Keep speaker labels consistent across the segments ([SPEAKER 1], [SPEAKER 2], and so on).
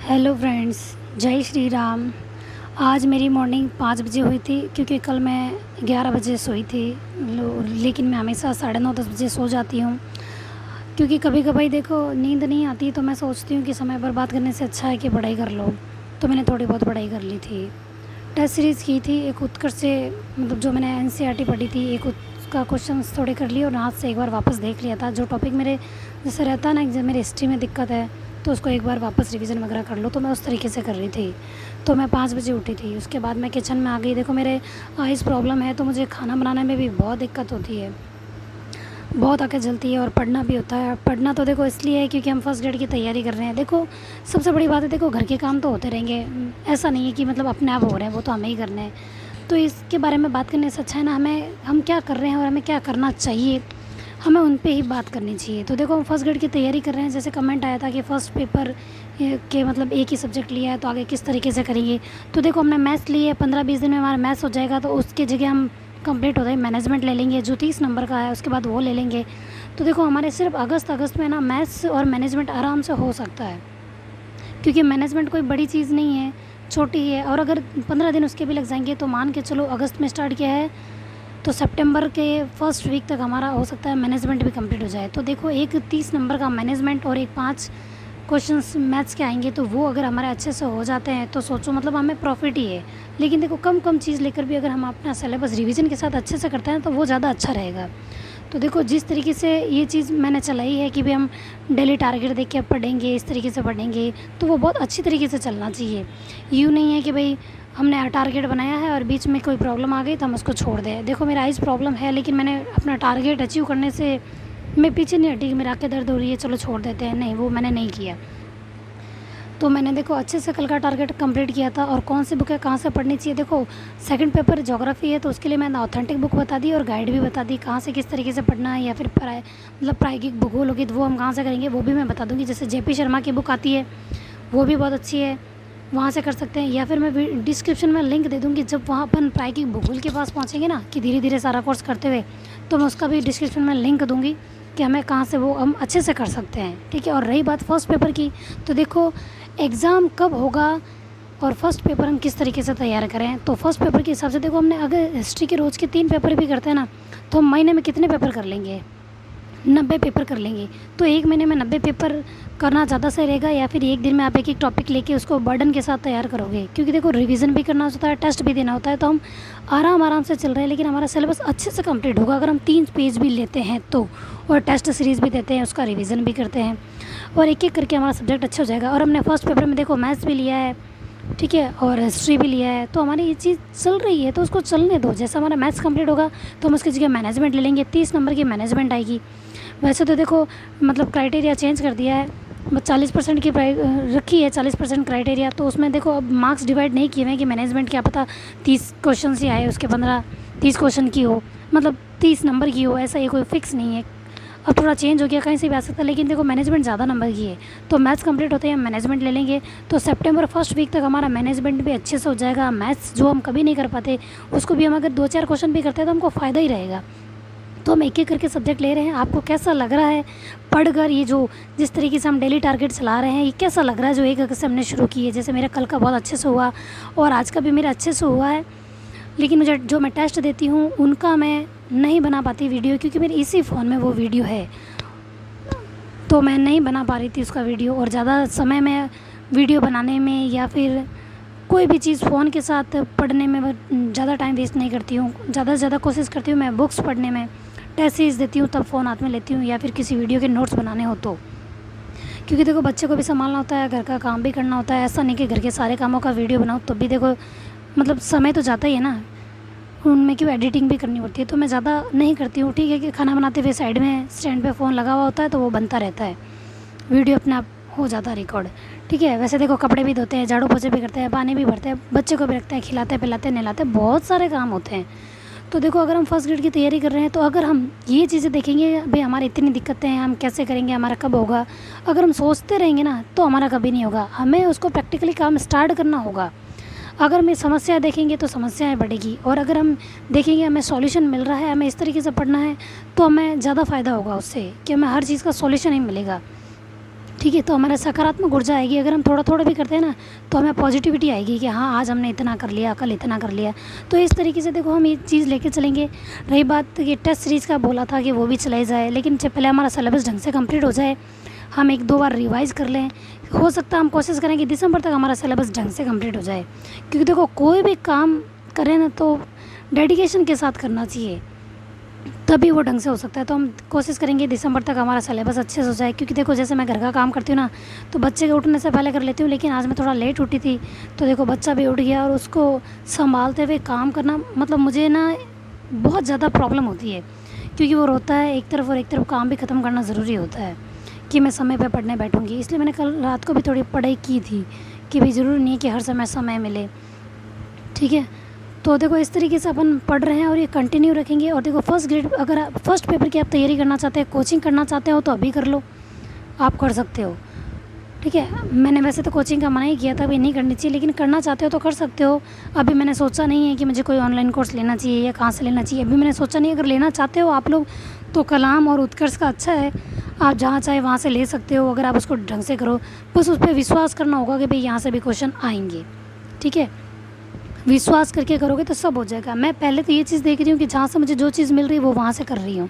[SPEAKER 1] Hello friends, जय श्री राम। आज मेरी मॉर्निंग 5 बजे हुई थी क्योंकि कल मैं 11 बजे सोई थी। लेकिन मैं हमेशा 9:30 बजे सो जाती हूँ क्योंकि कभी कभाई देखो नींद नहीं आती तो मैं सोचती हूँ कि समय बर्बाद करने से अच्छा है कि पढ़ाई कर लो। तो मैंने थोड़ी बहुत पढ़ाई कर ली थी, टेस्ट सीरीज़ की थी। एक उत्कर्ष से मतलब जो मैंने एनसीईआरटी पढ़ी थी, एक उसका क्वेश्चन थोड़े कर लिए और हाथ से एक बार वापस देख लिया था। जो टॉपिक मेरे जैसे रहता है ना, जब मेरे हिस्ट्री में दिक्कत है तो उसको एक बार वापस रिवीजन वगैरह कर लो, तो मैं उस तरीके से कर रही थी। तो मैं 5 बजे उठी थी। उसके बाद मैं किचन में आ गई। देखो मेरे आइज़ प्रॉब्लम है तो मुझे खाना बनाने में भी बहुत दिक्कत होती है, बहुत आँखें जलती है और पढ़ना भी होता है। पढ़ना तो देखो इसलिए है क्योंकि हम फर्स्ट ग्रेड की तैयारी कर रहे हैं। देखो सबसे बड़ी बात है, देखो घर के काम तो होते रहेंगे, ऐसा नहीं है कि मतलब अपने आप हो रहे हैं, वो तो हमें ही करने हैं। तो इसके बारे में बात करने से अच्छा है ना, हम क्या कर रहे हैं और हमें क्या करना चाहिए, हमें उन पे ही बात करनी चाहिए। तो देखो हम फर्स्ट ग्रेड की तैयारी कर रहे हैं। जैसे कमेंट आया था कि फ़र्स्ट पेपर के मतलब एक ही सब्जेक्ट लिया है तो आगे किस तरीके से करेंगे। तो देखो हमने मैथ्स लिए है, 15-20 दिन में हमारा मैथ्स हो जाएगा, तो उसकी जगह हम कंप्लीट होता है मैनेजमेंट ले लेंगे जो 30 नंबर का है, उसके बाद वो ले लेंगे। तो देखो हमारे सिर्फ अगस्त में ना मैथ्स और मैनेजमेंट आराम से हो सकता है, क्योंकि मैनेजमेंट कोई बड़ी चीज़ नहीं है, छोटी है। और अगर 15 दिन उसके भी लग जाएंगे तो मान के चलो अगस्त में स्टार्ट किया है तो सितंबर के फर्स्ट वीक तक हमारा हो सकता है मैनेजमेंट भी कंप्लीट हो जाए। तो देखो एक 30 नंबर का मैनेजमेंट और एक 5 क्वेश्चंस मैथ्स के आएंगे, तो वो अगर हमारे अच्छे से हो जाते हैं तो सोचो मतलब हमें प्रॉफिट ही है। लेकिन देखो कम कम चीज़ लेकर भी अगर हम अपना सिलेबस रिवीजन के साथ अच्छे से करते हैं तो वो ज़्यादा अच्छा रहेगा। तो देखो जिस तरीके से ये चीज़ मैंने चलाई है कि भाई हम डेली टारगेट देख के पढ़ेंगे, इस तरीके से पढ़ेंगे, तो वो बहुत अच्छी तरीके से चलना चाहिए। यूँ नहीं है कि भाई हमने टारगेट बनाया है और बीच में कोई प्रॉब्लम आ गई तो हम उसको छोड़ दें। देखो मेरा आइज़ प्रॉब्लम है लेकिन मैंने अपना टारगेट अचीव करने से मैं पीछे नहीं हटी कि मेरा आँखें दर्द हो रही है चलो छोड़ देते हैं, नहीं, वो मैंने नहीं किया। तो मैंने देखो अच्छे से कल का टारगेट कंप्लीट किया था। और कौन सी बुक है, कहाँ से पढ़नी चाहिए, देखो सेकंड पेपर ज्योग्राफी है तो उसके लिए मैंने ऑथेंटिक बुक बता दी और गाइड भी बता दी कहाँ से किस तरीके से पढ़ना है। या फिर प्रायोगिक भूगोल होगी तो वो हम कहाँ से करेंगे वो भी मैं बता दूँगी। जैसे जेपी शर्मा की बुक आती है वो भी बहुत अच्छी है, वहाँ से कर सकते हैं। या फिर मैं डिस्क्रिप्शन में लिंक दे दूँगी, जब वहाँ अपन प्रायोगिक भूगोल के पास पहुँचेंगे ना कि धीरे धीरे सारा कोर्स करते हुए, तो मैं उसका भी डिस्क्रिप्शन में लिंक दूँगी कि हमें कहाँ से वो हम अच्छे से कर सकते हैं, ठीक है। और रही बात फर्स्ट पेपर की, तो देखो एग्ज़ाम कब होगा और फर्स्ट पेपर हम किस तरीके से तैयार करें। तो फर्स्ट पेपर के हिसाब से देखो हमने अगर हिस्ट्री के रोज़ के 3 पेपर भी करते हैं ना, तो हम महीने में कितने पेपर कर लेंगे, 90 पेपर कर लेंगे। तो एक महीने में 90 पेपर करना ज़्यादा सही रहेगा, या फिर एक दिन में आप एक एक टॉपिक लेके उसको बर्डन के साथ तैयार करोगे, क्योंकि देखो रिवीजन भी करना होता है, टेस्ट भी देना होता है। तो हम आराम से चल रहे हैं लेकिन हमारा सिलेबस अच्छे से कंप्लीट होगा अगर हम 3 पेज भी लेते हैं तो, और टेस्ट सीरीज़ भी देते हैं, उसका रिवीजन भी करते हैं, और एक एक करके हमारा सब्जेक्ट अच्छा हो जाएगा। और हमने फर्स्ट पेपर में देखो मैथ्स भी लिया है, ठीक है, और हिस्ट्री भी लिया है, तो हमारी ये चीज़ चल रही है तो उसको चलने दो। जैसा हमारा मैथ्स कंप्लीट होगा तो हम उसकी जगह मैनेजमेंट ले लेंगे, 30 नंबर की मैनेजमेंट आएगी। वैसे तो देखो मतलब क्राइटेरिया चेंज कर दिया है, बस 40% की रखी है, 40% क्राइटेरिया। तो उसमें देखो अब मार्क्स डिवाइड नहीं किए हैं कि मैनेजमेंट क्या पता 30 क्वेश्चन ही आए, उसके 15-30 क्वेश्चन की हो, मतलब 30 नंबर की हो, ऐसा ये कोई फिक्स नहीं है। अब थोड़ा चेंज हो गया, कहीं से भी आ सकता है, लेकिन देखो मैनेजमेंट ज़्यादा नंबर की है। तो मैथ्स कंप्लीट होते ही हम मैनेजमेंट ले लेंगे, तो सितंबर फर्स्ट वीक तक हमारा मैनेजमेंट भी अच्छे से हो जाएगा। मैथ्स जो हम कभी नहीं कर पाते उसको भी हम अगर 2-4 क्वेश्चन भी करते हैं तो हमको फ़ायदा ही रहेगा। तो हम एक एक करके सब्जेक्ट ले रहे हैं। आपको कैसा लग रहा है पढ़कर, ये जो जिस तरीके से हम डेली टारगेट चला रहे हैं, ये कैसा लग रहा है जो 1 अगस्त से हमने शुरू की है। जैसे मेरा कल का बहुत अच्छे से हुआ और आज का भी मेरा अच्छे से हुआ है, लेकिन मुझे जो मैं टेस्ट देती हूँ उनका मैं नहीं बना पाती वीडियो, क्योंकि मेरे इसी फ़ोन में वो वीडियो है, तो मैं नहीं बना पा रही थी उसका वीडियो। और ज़्यादा समय मैं वीडियो बनाने में या फिर कोई भी चीज़ फ़ोन के साथ पढ़ने में ज़्यादा टाइम वेस्ट नहीं करती हूँ। ज़्यादा से ज़्यादा कोशिश करती हूँ मैं बुक्स पढ़ने में, टेस्ट सीरीज़ देती हूँ तब फ़ोन हाथ में लेती हूँ, या फिर किसी वीडियो के नोट्स बनाने हो तो। क्योंकि देखो बच्चे को भी संभालना होता है, घर का काम भी करना होता है। ऐसा नहीं कि घर के सारे कामों का वीडियो बनाओ, तब भी देखो मतलब समय तो जाता ही है ना, उनमें क्यों एडिटिंग भी करनी पड़ती है। तो मैं ज़्यादा नहीं करती हूँ, ठीक है, कि खाना बनाते हुए साइड में स्टैंड पे फ़ोन लगा हुआ होता है तो वो बनता रहता है, वीडियो अपने आप हो जाता है रिकॉर्ड, ठीक है। वैसे देखो कपड़े भी धोते हैं, झाड़ू पोछे भी करते हैं, पानी भी भरते हैं, बच्चे को भी रखते हैं, खिलाते पिलाते नहलाते, बहुत सारे काम होते हैं। तो देखो अगर हम फर्स्ट ग्रेड की तैयारी कर रहे हैं तो अगर हम ये चीज़ें देखेंगे भाई हमारी इतनी दिक्कतें हैं, हम कैसे करेंगे, हमारा कब होगा, अगर हम सोचते रहेंगे ना तो हमारा कभी नहीं होगा। हमें उसको प्रैक्टिकली काम स्टार्ट करना होगा। अगर हम समस्या देखेंगे तो समस्याएं बढ़ेगी, और अगर हम देखेंगे हमें सॉल्यूशन मिल रहा है, हमें इस तरीके से पढ़ना है, तो हमें ज़्यादा फ़ायदा होगा उससे, कि हमें हर चीज़ का सॉल्यूशन ही मिलेगा। ठीक है, तो हमारा सकारात्मक ऊर्जा आएगी। अगर हम थोड़ा थोड़ा भी करते हैं ना, तो हमें पॉजिटिविटी आएगी कि हाँ, आज हमने इतना कर लिया, कल इतना कर लिया। तो इस तरीके से देखो हम ये चीज़ लेके चलेंगे। रही बात कि टेस्ट सीरीज़ का बोला था कि वो भी चलाई जाए, लेकिन जब पहले हमारा सिलेबस ढंग से कंप्लीट हो जाए, हम 1-2 बार रिवाइज़ कर लें। हो सकता है हम कोशिश करें कि दिसंबर तक हमारा सिलेबस ढंग से कंप्लीट हो जाए, क्योंकि देखो कोई भी काम करें ना तो डेडिकेशन के साथ करना चाहिए, तभी वो ढंग से हो सकता है। तो हम कोशिश करेंगे दिसंबर तक हमारा सिलेबस अच्छे से हो जाए, क्योंकि देखो जैसे मैं घर का काम करती हूँ ना, तो बच्चे के उठने से पहले कर लेती हूँ, लेकिन आज मैं थोड़ा लेट उठी थी, तो देखो बच्चा भी उठ गया और उसको संभालते हुए काम करना मतलब मुझे ना बहुत ज़्यादा प्रॉब्लम होती है, क्योंकि वो रोता है एक तरफ और एक तरफ काम भी ख़त्म करना ज़रूरी होता है कि मैं समय पर पढ़ने बैठूँगी। इसलिए मैंने कल रात को भी थोड़ी पढ़ाई की थी कि भाई ज़रूरी नहीं है कि हर समय मिले, ठीक है। तो देखो इस तरीके से अपन पढ़ रहे हैं और ये कंटिन्यू रखेंगे। और देखो फर्स्ट ग्रेड, अगर आप फर्स्ट पेपर की आप तैयारी करना चाहते हैं, कोचिंग करना चाहते हो, तो अभी कर लो, आप कर सकते हो, ठीक है। मैंने वैसे तो कोचिंग का मना ही किया था, अभी नहीं करनी चाहिए, लेकिन करना चाहते हो तो कर सकते हो। अभी मैंने सोचा नहीं है कि मुझे कोई ऑनलाइन कोर्स लेना चाहिए या कहाँ से लेना चाहिए, अभी मैंने सोचा नहीं। अगर लेना चाहते हो आप लोग तो कलाम और उत्कर्ष का अच्छा है, आप जहाँ चाहे वहाँ से ले सकते हो, अगर आप उसको ढंग से करो। बस उस पर विश्वास करना होगा कि भाई यहाँ से भी क्वेश्चन आएंगे, ठीक है। विश्वास करके करोगे तो सब हो जाएगा। मैं पहले तो ये चीज़ देख रही हूँ कि जहाँ से मुझे जो चीज़ मिल रही है वो वहाँ से कर रही हूँ।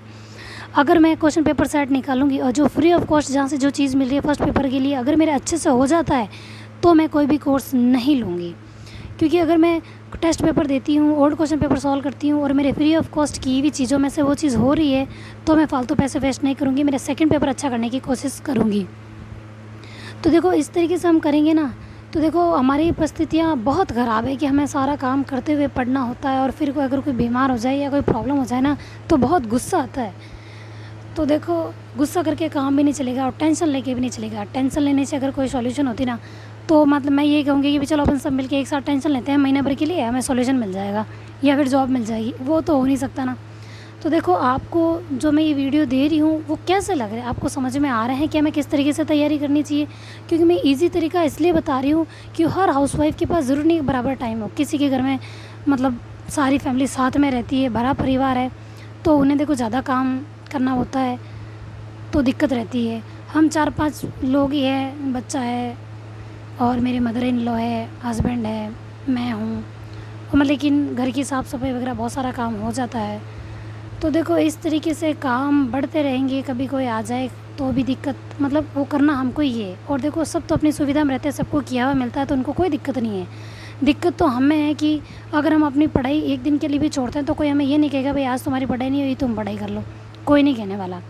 [SPEAKER 1] अगर मैं क्वेश्चन पेपर सेट निकालूंगी और जो फ्री ऑफ कॉस्ट जहाँ से जो चीज़ मिल रही है फर्स्ट पेपर के लिए, अगर मेरे अच्छे से हो जाता है तो मैं कोई भी कोर्स नहीं लूँगी, क्योंकि अगर मैं टेस्ट पेपर देती हूँ, ओल्ड क्वेश्चन पेपर सॉल्व करती हूँ और मेरे फ्री ऑफ कॉस्ट की हुई चीज़ों में से वो चीज़ हो रही है, तो मैं फालतू पैसे वेस्ट नहीं करूँगी, मेरा सेकेंड पेपर अच्छा करने की कोशिश करूँगी। तो देखो इस तरीके से हम करेंगे ना, तो देखो हमारी परिस्थितियाँ बहुत ख़राब है कि हमें सारा काम करते हुए पढ़ना होता है, और फिर अगर कोई बीमार हो जाए या कोई प्रॉब्लम हो जाए ना, तो बहुत गुस्सा आता है। तो देखो गुस्सा करके काम भी नहीं चलेगा और टेंशन लेके भी नहीं चलेगा। टेंशन लेने से अगर कोई सॉल्यूशन होती ना, तो मतलब मैं ये कहूँगी कि चलो अपन सब मिलके एक साथ टेंशन लेते हैं महीने भर के लिए, हमें सॉल्यूशन मिल जाएगा या फिर जॉब मिल जाएगी, वो तो हो नहीं सकता ना। तो देखो आपको जो मैं ये वीडियो दे रही हूँ वो कैसे लग रहा है, आपको समझ में आ रहा है क्या मैं किस तरीके से तैयारी करनी चाहिए? क्योंकि मैं इजी तरीका इसलिए बता रही हूँ कि हर हाउसवाइफ के पास ज़रूर नहीं बराबर टाइम हो। किसी के घर में मतलब सारी फैमिली साथ में रहती है, बड़ा परिवार है, तो उन्हें देखो ज़्यादा काम करना होता है, तो दिक्कत रहती है। हम 4-5 लोग ही हैं, बच्चा है और मेरे मदर इन लॉ है, हस्बैंड है, मैं हूँ, और लेकिन घर की साफ़ सफाई वगैरह बहुत सारा काम हो जाता है। तो देखो इस तरीके से काम बढ़ते रहेंगे, कभी कोई आ जाए तो भी दिक्कत, मतलब वो करना हमको ही है। और देखो सब तो अपनी सुविधा में रहते हैं, सबको किया हुआ मिलता है, तो उनको कोई दिक्कत नहीं है। दिक्कत तो हमें है कि अगर हम अपनी पढ़ाई एक दिन के लिए भी छोड़ते हैं तो कोई हमें ये नहीं कहेगा भाई आज तुम्हारी पढ़ाई नहीं हुई, तुम पढ़ाई कर लो, कोई नहीं कहने वाला।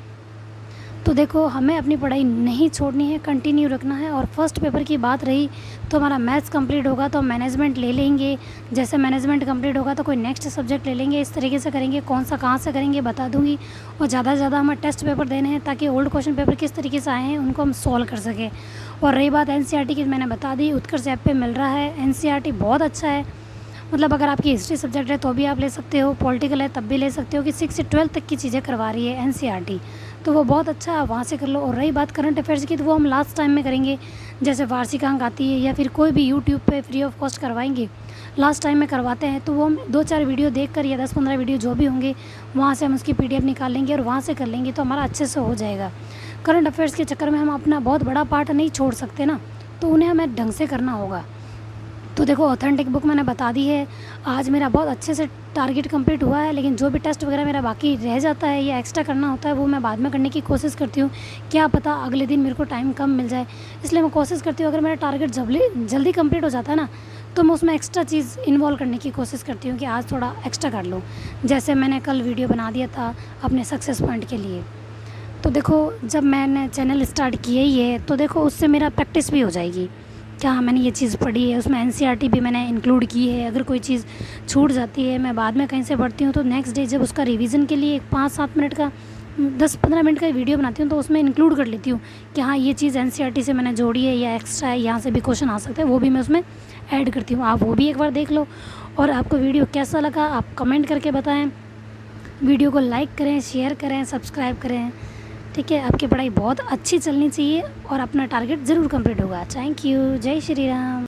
[SPEAKER 1] तो देखो हमें अपनी पढ़ाई नहीं छोड़नी है, कंटिन्यू रखना है। और फर्स्ट पेपर की बात रही तो हमारा मैथ्स कंप्लीट होगा तो मैनेजमेंट ले लेंगे, जैसे मैनेजमेंट कंप्लीट होगा तो कोई नेक्स्ट सब्जेक्ट ले लेंगे। इस तरीके से करेंगे, कौन सा कहाँ से करेंगे बता दूंगी। और ज़्यादा से ज़्यादा हमें टेस्ट पेपर देने हैं ताकि ओल्ड क्वेश्चन पेपर किस तरीके से आए हैं उनको हम सॉल्व कर सकें। और रही बात एनसीईआरटी की, मैंने बता दी, उत्कर्ष ऐप पे मिल रहा है। एनसीईआरटी बहुत अच्छा है, मतलब अगर आपकी हिस्ट्री सब्जेक्ट है तो भी आप ले सकते हो, पॉलिटिकल है तब भी ले सकते हो, कि 6 से 12 तक की चीज़ें करवा रही है एनसीईआरटी, तो वो बहुत अच्छा है, आप वहाँ से कर लो। और रही बात करंट अफेयर्स की, तो वो हम लास्ट टाइम में करेंगे, जैसे वार्षिकांक आती है या फिर कोई भी यूट्यूब पे फ्री ऑफ कॉस्ट करवाएंगे, लास्ट टाइम में करवाते हैं, तो वो हम 2-4 वीडियो देख कर या 10-15 वीडियो जो भी होंगे वहाँ से हम उसकी PDF निकाल लेंगे और वहाँ से कर लेंगे, तो हमारा अच्छे से हो जाएगा। करंट अफेयर्स के चक्कर में हम अपना बहुत बड़ा पार्ट नहीं छोड़ सकते ना, तो उन्हें हमें ढंग से करना होगा। तो देखो ऑथेंटिक बुक मैंने बता दी है। आज मेरा बहुत अच्छे से टारगेट कंप्लीट हुआ है, लेकिन जो भी टेस्ट वगैरह मेरा बाकी रह जाता है या एक्स्ट्रा करना होता है वो मैं बाद में करने की कोशिश करती हूँ। क्या पता अगले दिन मेरे को टाइम कम मिल जाए, इसलिए मैं कोशिश करती हूँ अगर मेरा टारगेट जल्दी कंप्लीट हो जाता है ना, तो मैं उसमें एक्स्ट्रा चीज़ इन्वॉल्व करने की कोशिश करती हूँ कि आज थोड़ा एक्स्ट्रा कर लूँ। जैसे मैंने कल वीडियो बना दिया था अपने सक्सेस पॉइंट के लिए, तो देखो जब मैंने चैनल स्टार्ट किया ही है तो देखो उससे मेरा प्रैक्टिस भी हो जाएगी, क्या मैंने ये चीज़ पढ़ी है, उसमें एनसीईआरटी भी मैंने इंक्लूड की है। अगर कोई चीज़ छूट जाती है, मैं बाद में कहीं से पढ़ती हूँ, तो नेक्स्ट डे जब उसका रिवीजन के लिए 5-7 मिनट का 10-15 मिनट का वीडियो बनाती हूँ तो उसमें इंक्लूड कर लेती हूँ कि हाँ ये चीज़ एनसीईआरटी से मैंने जोड़ी है या एक्स्ट्रा है, यहाँ से भी क्वेश्चन आ सकता है, वो भी मैं उसमें ऐड करती हूँ। आप वो भी एक बार देख लो। और आपको वीडियो कैसा लगा आप कमेंट करके बताएँ, वीडियो को लाइक करें, शेयर करें, सब्सक्राइब करें, ठीक है। आपकी पढ़ाई बहुत अच्छी चलनी चाहिए और अपना टारगेट ज़रूर कंप्लीट होगा। Thank you. जय श्री राम।